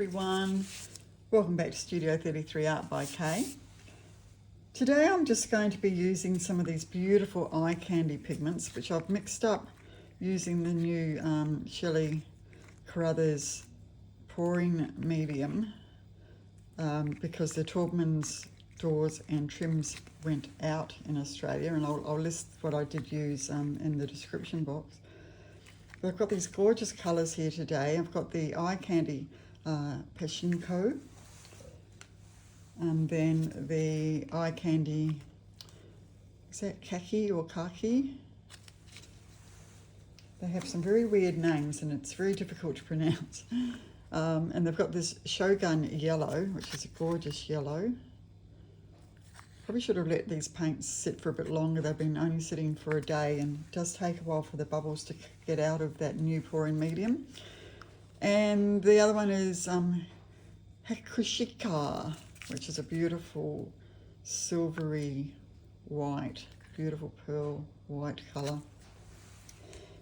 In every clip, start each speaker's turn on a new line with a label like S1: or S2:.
S1: everyone, welcome back to Studio 33 Art by Kay. Today I'm just going to be using some of these beautiful eye candy pigments which I've mixed up using the new Shelley Carruthers pouring medium because the Taubmans doors and trims went out in Australia, and I'll list what I did use in the description box. But I've got these gorgeous colours here today. I've got the eye candy Pachinko, and then the eye candy, is that Kaki or Kaki? They have some very weird names and it's very difficult to pronounce. And they've got this Shogun yellow, which is a gorgeous yellow. Probably should have let these paints sit for a bit longer. They've been only sitting for a day, and it does take a while for the bubbles to get out of that new pouring medium. And the other one is Hakushika, which is a beautiful silvery white, beautiful pearl white colour.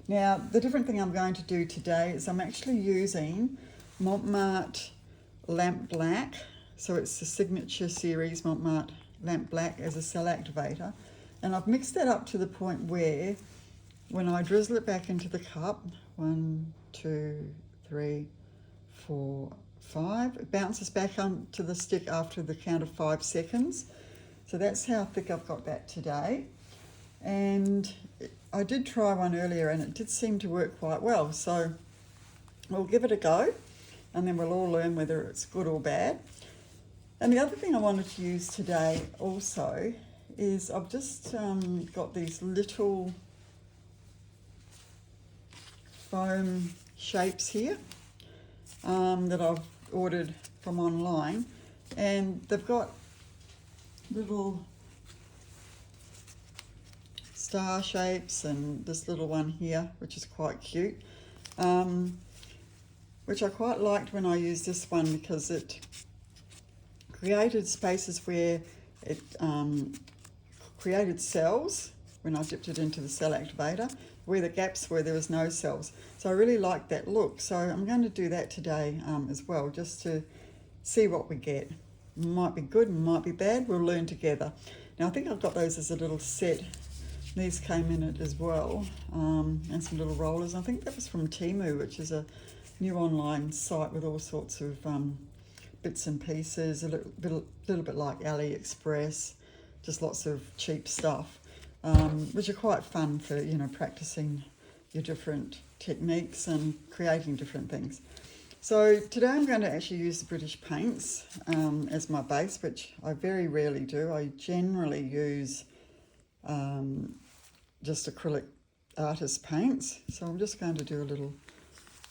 S1: Now, the different thing I'm going to do today is I'm actually using MONT MARTE Lamp Black. So it's the signature series MONT MARTE Lamp Black as a cell activator. And I've mixed that up to the point where when I drizzle it back into the cup, 1, 2, 3, 4, 5, it bounces back onto the stick after the count of 5 seconds. So that's how thick I've got that today. And I did try one earlier and it did seem to work quite well. So we'll give it a go and then we'll all learn whether it's good or bad. And the other thing I wanted to use today also is I've just got these little foam shapes here that I've ordered from online, and they've got little star shapes and this little one here which is quite cute, which I quite liked when I used this one because it created spaces where it created cells when I dipped it into the cell activator, where the gaps were there was no cells. So I really liked that look. So I'm going to do that today as well, just to see what we get. Might be good and might be bad. We'll learn together. Now I think I've got those as a little set. These came in it as well, and some little rollers. I think that was from Temu, which is a new online site with all sorts of bits and pieces, a little bit like AliExpress, just lots of cheap stuff, which are quite fun for, you know, practicing your different techniques and creating different things. So today I'm going to actually use the British paints as my base, which I very rarely do. I generally use just acrylic artist paints. So I'm just going to do a little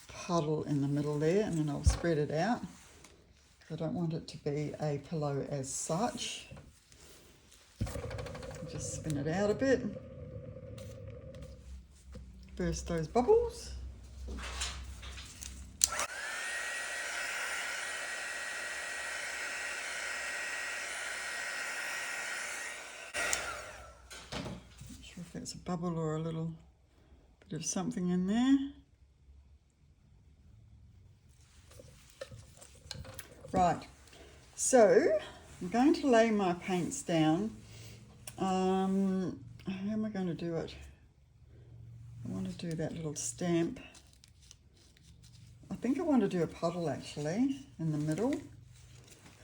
S1: puddle in the middle there, and then I'll spread it out. I don't want it to be a pillow as such. Just spin it out a bit. Burst those bubbles. Not sure if that's a bubble or a little bit of something in there. Right, so I'm going to lay my paints down. How am I going to do it? I want to do that little stamp. I think I want to do a puddle actually in the middle,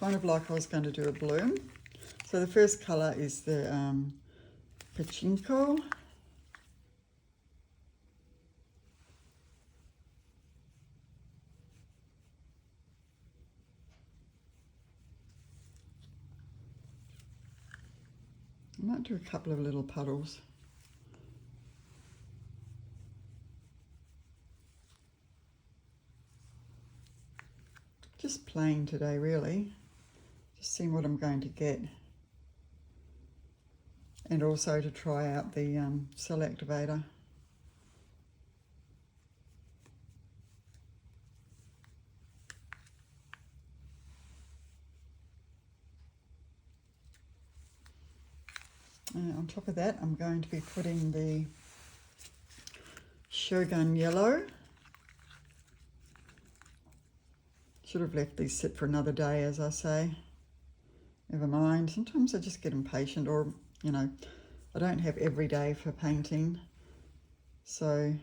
S1: kind of like I was going to do a bloom. So the first colour is the Pachinko. I might do a couple of little puddles. Just plain today really, just seeing what I'm going to get. And also to try out the cell activator. On top of that, I'm going to be putting the Shogun yellow Should have left these sit for another day, as I say. Never mind. Sometimes I just get impatient, or, you know, I don't have every day for painting. So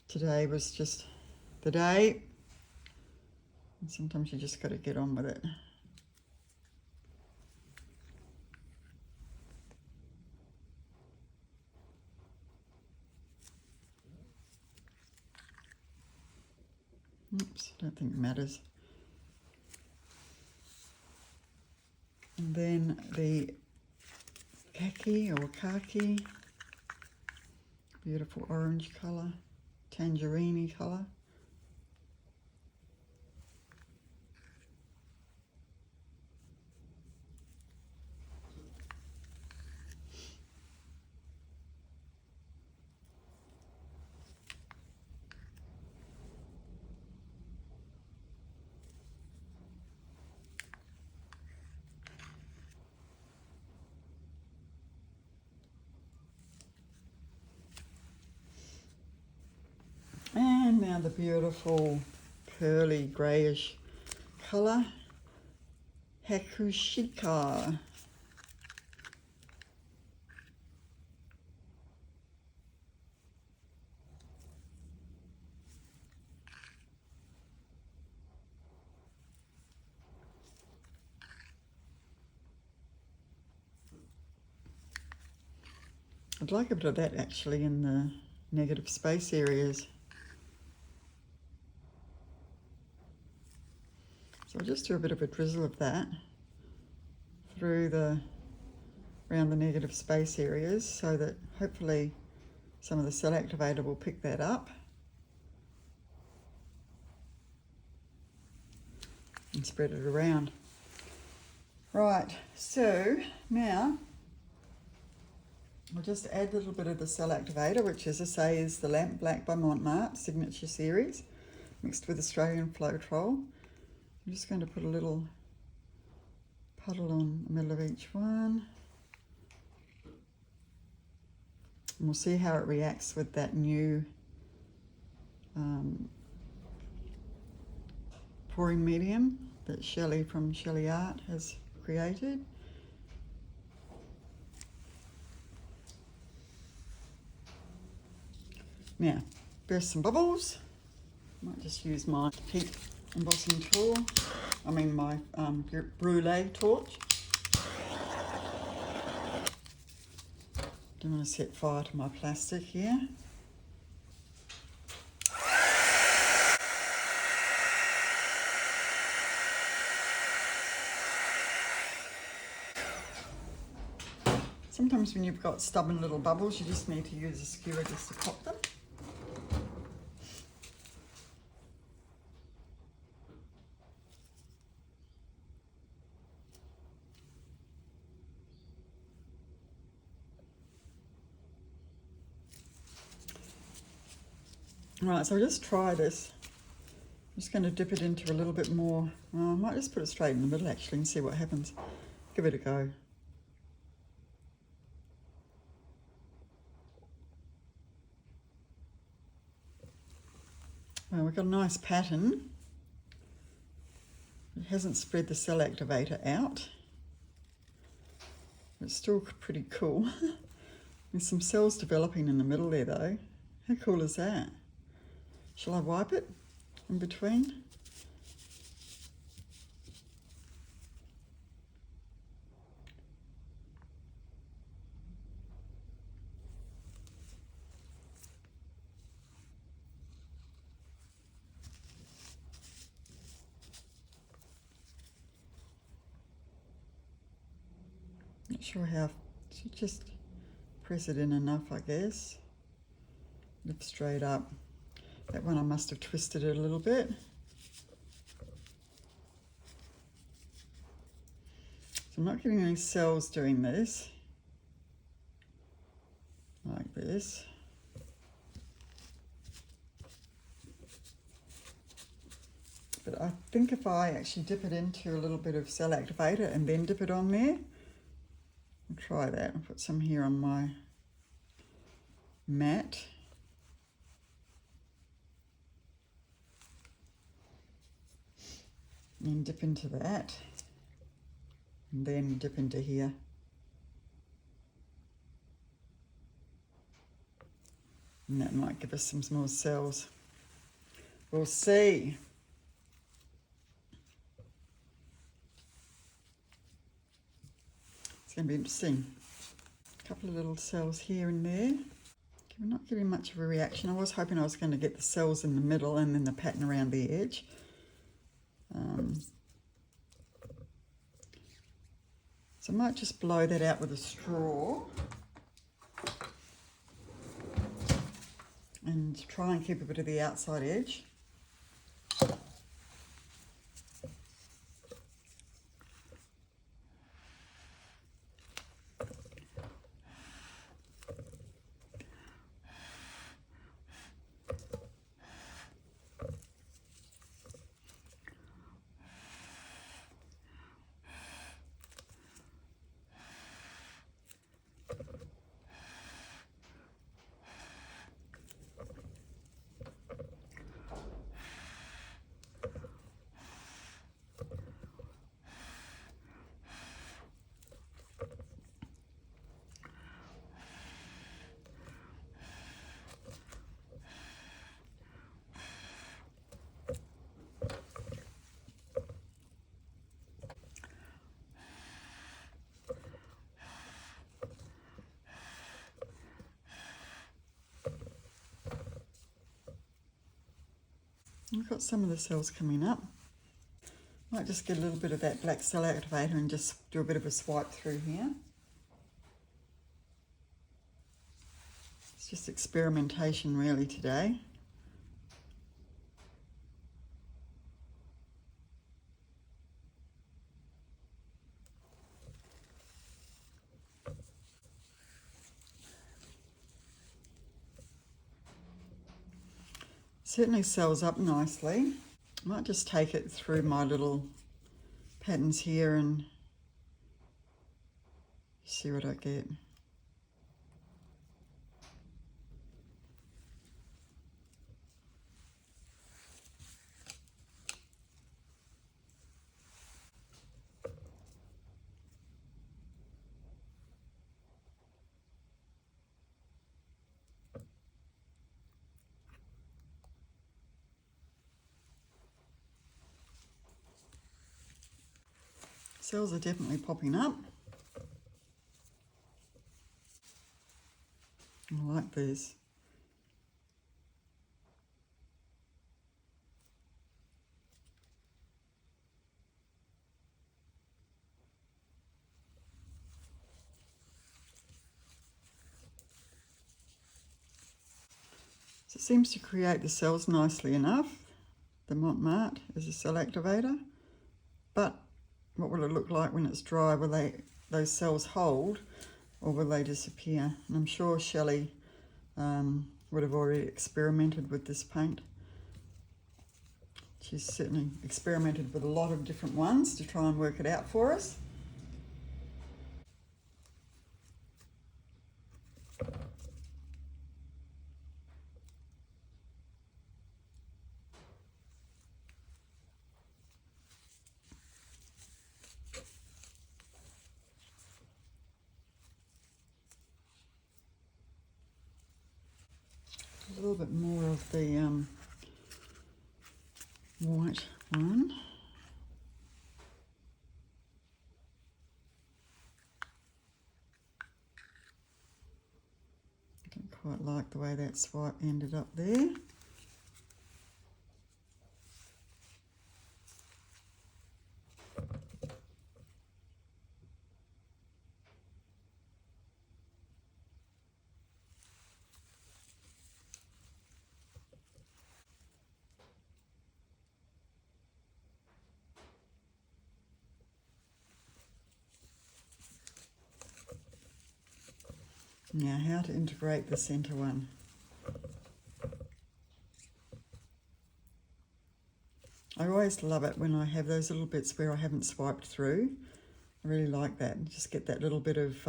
S1: today was just the day. And sometimes you just got to get on with it. Oops, don't think it matters. And then the Kaki or Kaki, beautiful orange colour, tangerine colour. And now the beautiful pearly greyish colour, Hakushika. I'd like a bit of that actually in the negative space areas. So I'll just do a bit of a drizzle of that around the negative space areas, so that hopefully some of the cell activator will pick that up and spread it around. Right, so now I'll just add a little bit of the cell activator, which, as I say, is the Lamp Black by MONT MARTE Signature Series, mixed with Australian Floetrol. I'm just going to put a little puddle on the middle of each one. And we'll see how it reacts with that new pouring medium that Shelley from Shelley Art has created. Now, burst some bubbles. Might just use my heat embossing tool. I mean my brulee torch. Don't want to set fire to my plastic here. Sometimes when you've got stubborn little bubbles, you just need to use a skewer just to pop them. Right, so I'll just try this. I'm just going to dip it into a little bit more. I might just put it straight in the middle actually and see what happens. Give it a go. Well, we've got a nice pattern. It hasn't spread the cell activator out. It's still pretty cool. There's some cells developing in the middle there though. How cool is that? Shall I wipe it in between? Not sure how, just press it in enough, I guess. Lift straight up. That one I must have twisted it a little bit. So I'm not getting any cells doing this, like this. But I think if I actually dip it into a little bit of cell activator and then dip it on there, I'll try that. I'll put some here on my mat. And dip into that, and then dip into here. And that might give us some more cells. We'll see. It's going to be interesting. A couple of little cells here and there. We're not getting much of a reaction. I was hoping I was going to get the cells in the middle and then the pattern around the edge. So I might just blow that out with a straw and try and keep a bit of the outside edge. I've got some of the cells coming up. Might just get a little bit of that black cell activator and just do a bit of a swipe through here. It's just experimentation really today. Certainly cells up nicely. I might just take it through my little patterns here and see what I get. Cells are definitely popping up. I like these. So it seems to create the cells nicely enough. The MONT MARTE is a cell activator, but what will it look like when it's dry? Will those cells hold, or will they disappear? And I'm sure Shelley would have already experimented with this paint. She's certainly experimented with a lot of different ones to try and work it out for us. A little bit more of the white one. I don't quite like the way that swipe ended up there. Now, how to integrate the centre one. I always love it when I have those little bits where I haven't swiped through. I really like that. You just get that little bit of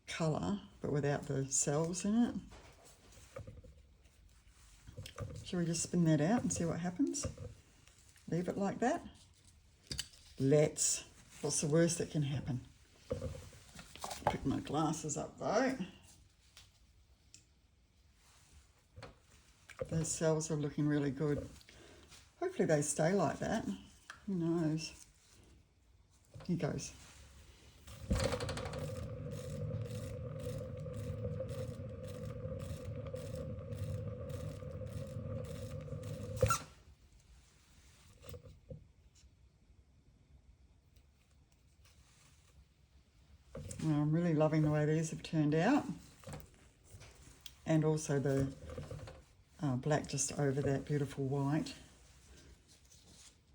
S1: colour, but without the cells in it. Shall we just spin that out and see what happens? Leave it like that. Let's. What's the worst that can happen? Pick my glasses up though. Those cells are looking really good. Hopefully they stay like that. Who knows? Here goes. Well, I'm really loving the way these have turned out. And also the black just over that beautiful white,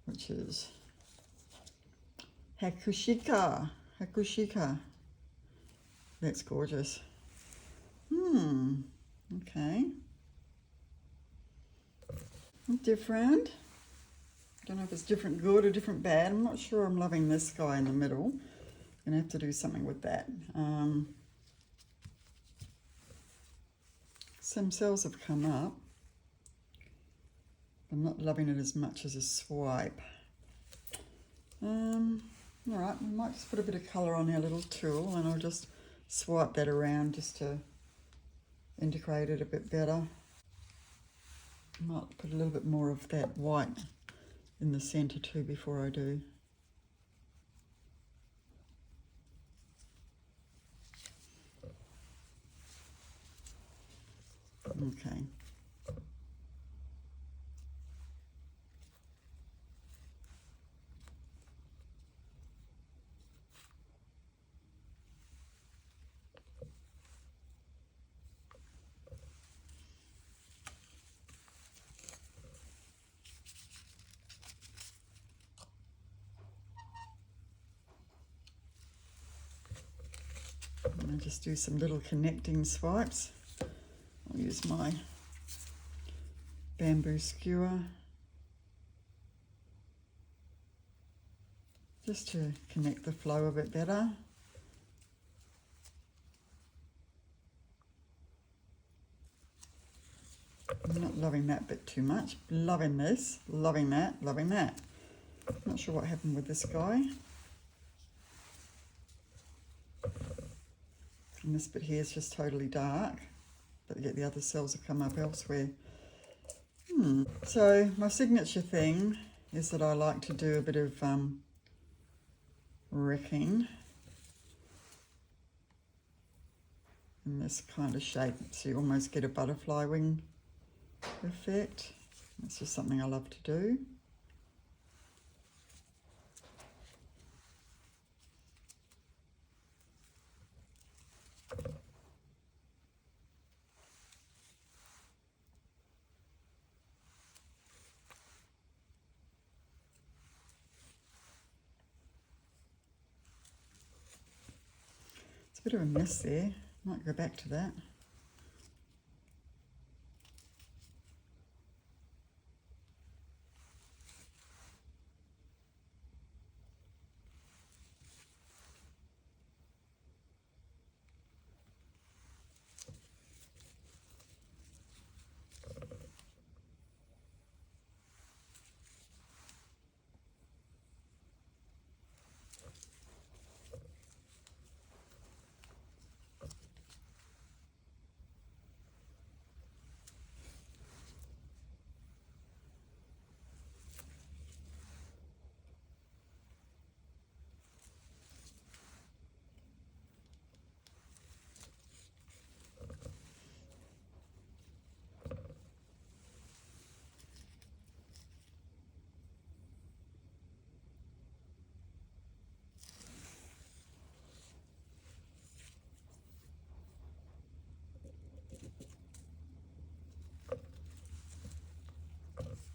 S1: which is Hakushika. Hakushika. That's gorgeous. Okay. Different. Don't know if it's different good or different bad. I'm not sure I'm loving this guy in the middle. Gonna have to do something with that. Some cells have come up. I'm not loving it as much as a swipe. All right, we might just put a bit of colour on our little tool and I'll just swipe that around just to integrate it a bit better. Might put a little bit more of that white in the centre too before I do. Okay. And just do some little connecting swipes. I'll use my bamboo skewer just to connect the flow a bit better. I'm not loving that bit too much. Loving this, loving that, loving that. Not sure what happened with this guy. And this bit here is just totally dark, but yet the other cells have come up elsewhere. So my signature thing is that I like to do a bit of wrecking in this kind of shape, so you almost get a butterfly wing effect. That's just something I love to do. It's a bit of a mess there. Might go back to that.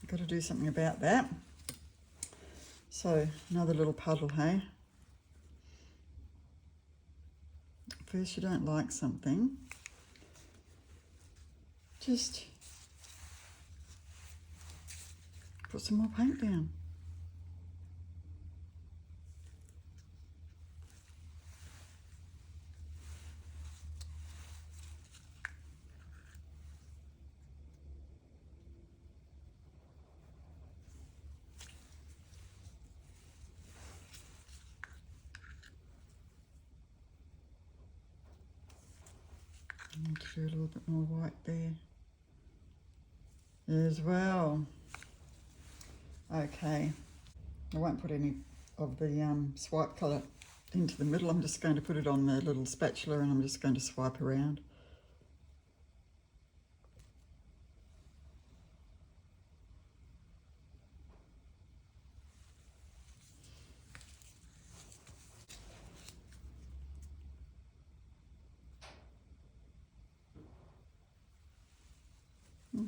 S1: Got to do something about that. So another little puddle, hey? First you don't like something, just put some more paint down. I need to do a little bit more white there as well. Okay, I won't put any of the swipe colour into the middle. I'm just going to put it on the little spatula and I'm just going to swipe around.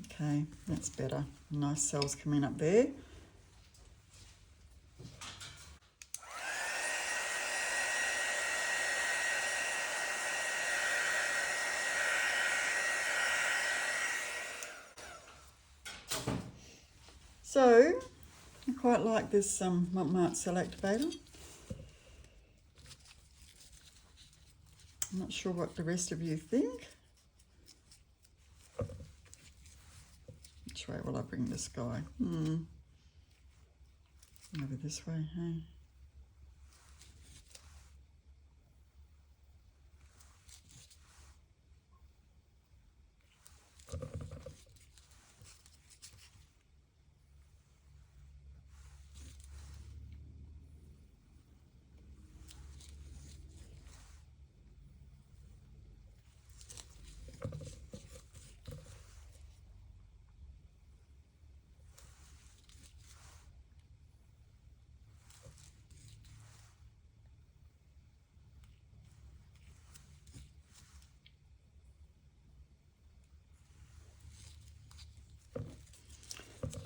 S1: Okay, that's better. Nice cells coming up there. So, I quite like this MONT MARTE cell activator. I'm not sure what the rest of you think. Which way will I bring this guy? Over this way, hey?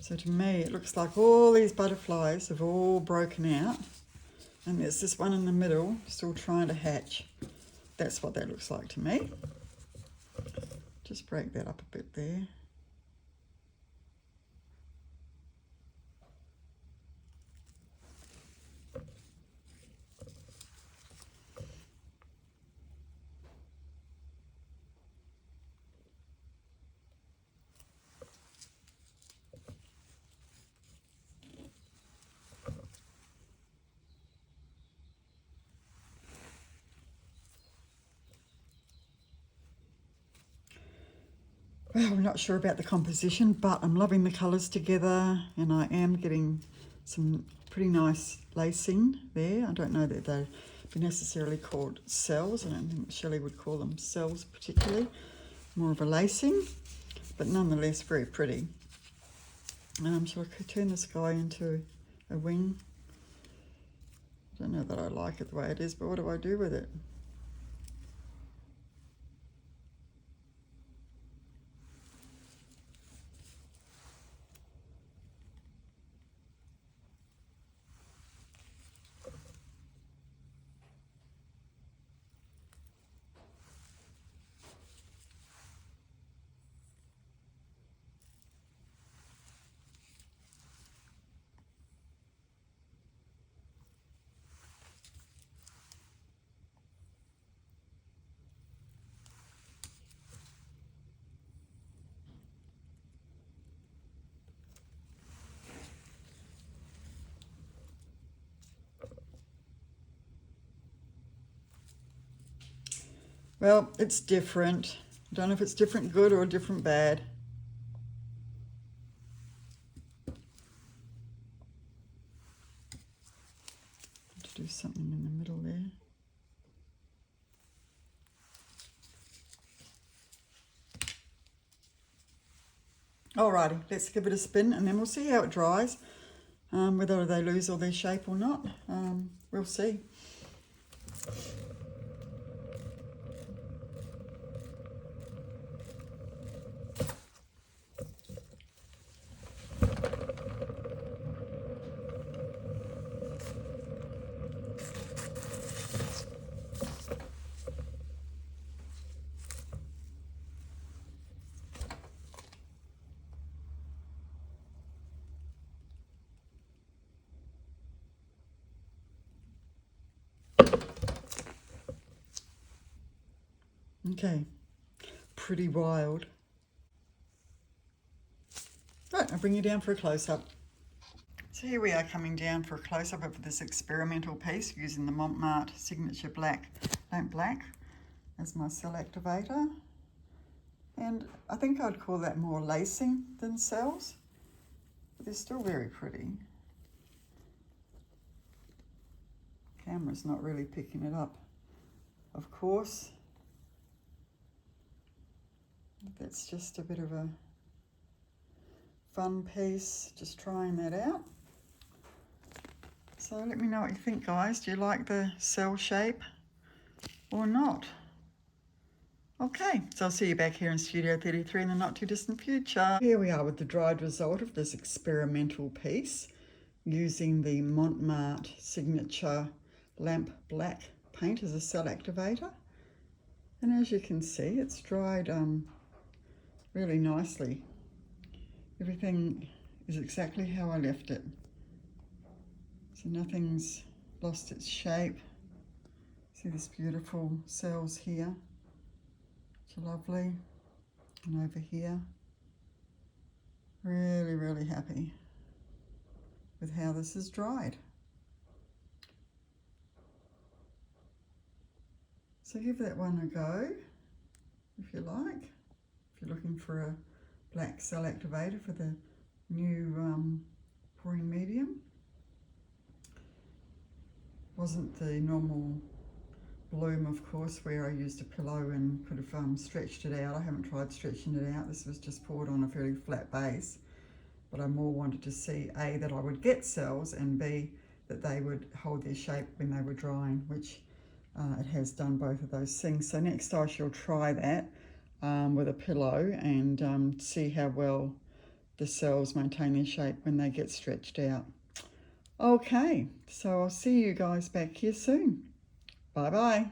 S1: So to me, it looks like all these butterflies have all broken out, and there's this one in the middle still trying to hatch. That's what that looks like to me. Just break that up a bit there. Well, I'm not sure about the composition, but I'm loving the colours together, and I am getting some pretty nice lacing there. I don't know that they'd be necessarily called cells. I don't think Shelley would call them cells particularly. More of a lacing, but nonetheless very pretty. Shall I turn this guy into a wing? I don't know that I like it the way it is, but what do I do with it? Well, it's different. I don't know if it's different good or different bad. To do something in the middle there. Alrighty, let's give it a spin and then we'll see how it dries. Whether they lose all their shape or not, we'll see. Okay, pretty wild. Right, I'll bring you down for a close-up. So here we are coming down for a close-up of this experimental piece using the MONT MARTE Signature Black, Don't Black as my cell activator. And I think I'd call that more lacing than cells, but they're still very pretty. Camera's not really picking it up, of course. That's just a bit of a fun piece, just trying that out. So let me know what you think, guys. Do you like the cell shape or not? Okay, so I'll see you back here in Studio 33 in the not too distant future. Here we are with the dried result of this experimental piece using the MONT MARTE Signature Lamp Black paint as a cell activator. And as you can see, it's dried really nicely. Everything is exactly how I left it. So nothing's lost its shape. See this beautiful cells here, which are lovely. And over here, really, really happy with how this is dried. So give that one a go, if you like. If you're looking for a black cell activator for the new pouring medium. Wasn't the normal bloom, of course, where I used a pillow and could have stretched it out. I haven't tried stretching it out. This was just poured on a fairly flat base. But I more wanted to see, A, that I would get cells, and B, that they would hold their shape when they were drying, which it has done both of those things. So next I shall try that with a pillow and see how well the cells maintain their shape when they get stretched out. Okay, so I'll see you guys back here soon. Bye-bye.